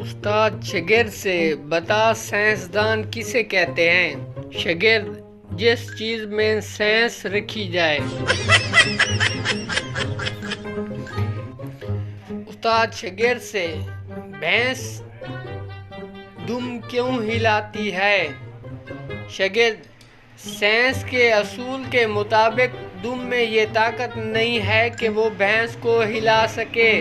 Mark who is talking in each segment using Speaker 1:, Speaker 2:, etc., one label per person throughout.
Speaker 1: उस्ताद शागिर्द से बता साइंसदान किसे कहते हैं। शागिर्द जिस चीज में साइंस रखी जाए। उस्ताद शागिर्द से भैंस दुम क्यों हिलाती है। शागिर्द साइंस के असूल के मुताबिक दुम में ये ताकत नहीं है कि वो भैंस को हिला सके।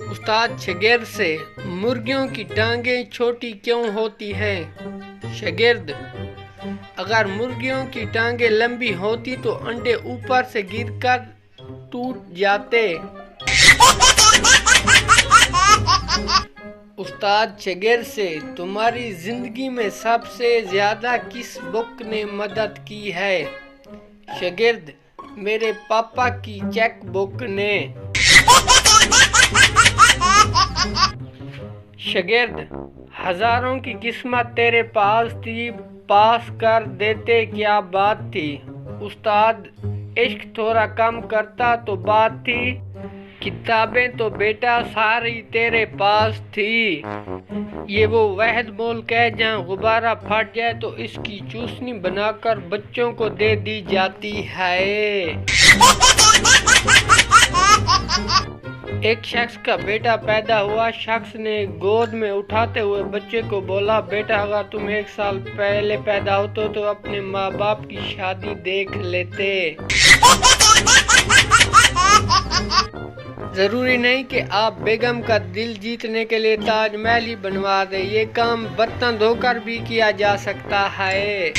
Speaker 1: उस्ताद शागिर्द से मुर्गियों की टांगें छोटी क्यों होती हैं। शागिर्द अगर मुर्गियों की टांगें लंबी होती तो अंडे ऊपर से गिरकर टूट जाते। उस्ताद शागिर्द से तुम्हारी जिंदगी में सबसे ज्यादा किस बुक ने मदद की है। शागिर्द मेरे पापा की चेक बुक ने। शागिर्द हजारों की किस्मत तेरे पास थी, पास कर देते क्या बात थी। उस्ताद इश्क थोड़ा कम करता तो बात थी, किताबें तो बेटा सारी तेरे पास थी। ये वो वहद मुल्क है जहाँ गुब्बारा फट जाए तो इसकी चूसनी बनाकर बच्चों को दे दी जाती है। एक शख्स का बेटा पैदा हुआ। शख्स ने गोद में उठाते हुए बच्चे को बोला, बेटा अगर तुम 1 साल पहले पैदा होते तो अपने माँ बाप की शादी देख लेते। जरूरी नहीं कि आप बेगम का दिल जीतने के लिए ताजमहल ही बनवा दे, ये काम बर्तन धोकर भी किया जा सकता है।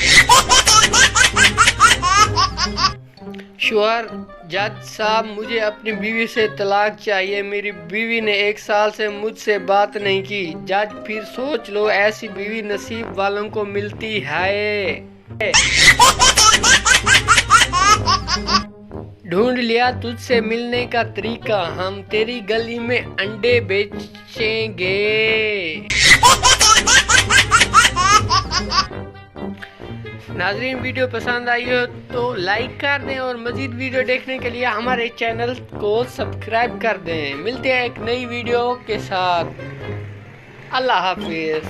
Speaker 1: शोहर जज साहब मुझे अपनी बीवी से तलाक चाहिए, मेरी बीवी ने 1 साल से मुझसे बात नहीं की। जज फिर सोच लो, ऐसी बीवी नसीब वालों को मिलती है। ढूंढ लिया तुझसे मिलने का तरीका, हम तेरी गली में अंडे बेचेंगे। नाज़रीन वीडियो पसंद आई हो तो लाइक कर दें और मज़ीद वीडियो देखने के लिए हमारे चैनल को सब्सक्राइब कर दें। मिलते हैं एक नई वीडियो के साथ। अल्लाह हाफिज़।